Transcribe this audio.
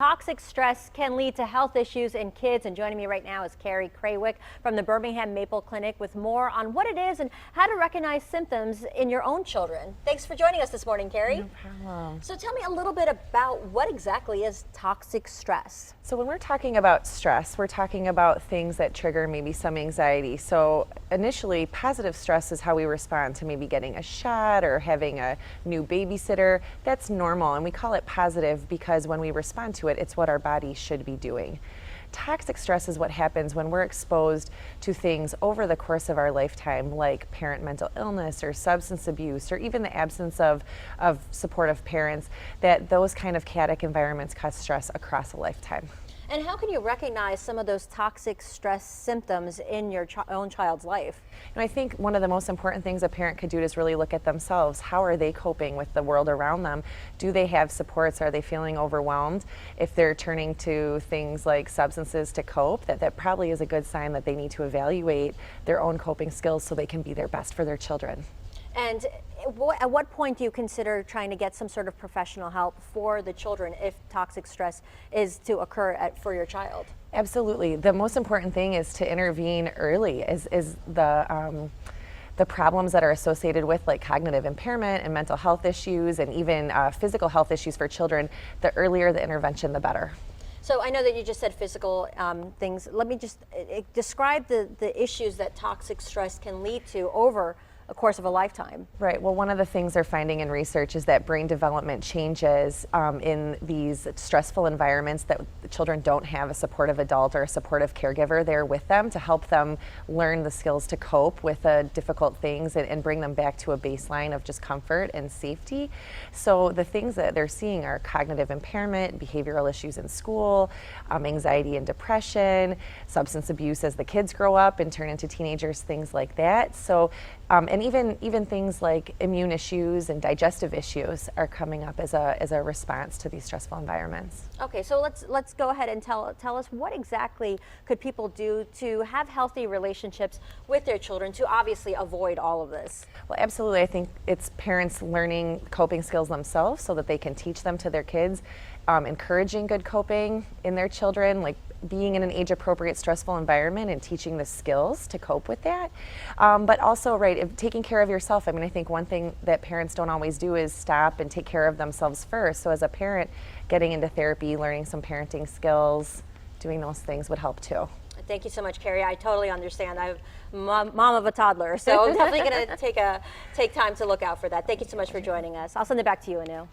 Toxic stress can lead to health issues in kids, and joining me right now is Carrie Craywick from the Birmingham Maple Clinic with more on what it is and how to recognize symptoms in your own children. Thanks for joining us this morning, Carrie. No problem. So tell me a little bit about what exactly is toxic stress. So when we're talking about stress, we're talking about things that trigger maybe some anxiety. So initially, positive stress is how we respond to maybe getting a shot or having a new babysitter. That's normal, and we call it positive because when we respond to it, it's what our body should be doing. Toxic stress is what happens when we're exposed to things over the course of our lifetime, like parent mental illness or substance abuse or even the absence of supportive parents, that those kind of chaotic environments cause stress across a lifetime. And how can you recognize some of those toxic stress symptoms in your own child's life? And I think one of the most important things a parent could do is really look at themselves. How are they coping with the world around them? Do they have supports? Are they feeling overwhelmed? If they're turning to things like substances to cope, that probably is a good sign that they need to evaluate their own coping skills so they can be their best for their children. And at what point do you consider trying to get some sort of professional help for the children if toxic stress is to occur for your child? Absolutely. The most important thing is to intervene early, is the problems that are associated with like cognitive impairment and mental health issues and even physical health issues for children. The earlier the intervention, the better. So I know that you just said physical things. Let me just describe the issues that toxic stress can lead to over a course of a lifetime. Right. Well, one of the things they're finding in research is that brain development changes in these stressful environments, that the children don't have a supportive adult or a supportive caregiver there with them to help them learn the skills to cope with difficult things and bring them back to a baseline of just comfort and safety. So the things that they're seeing are cognitive impairment, behavioral issues in school, anxiety and depression, substance abuse as the kids grow up and turn into teenagers, things like that. So and even things like immune issues and digestive issues are coming up as a response to these stressful environments. Okay, so let's go ahead and tell us what exactly could people do to have healthy relationships with their children to obviously avoid all of this? Well, absolutely. I think it's parents learning coping skills themselves so that they can teach them to their kids, encouraging good coping in their children, like being in an age-appropriate stressful environment and teaching the skills to cope with that. But also, right, taking care of yourself. I mean, I think one thing that parents don't always do is stop and take care of themselves first. So as a parent, getting into therapy, learning some parenting skills, doing those things would help too. Thank you so much, Carrie. I totally understand. I'm mom of a toddler, so I'm definitely going to take time to look out for that. Thank you so much for joining us. I'll send it back to you, Anu.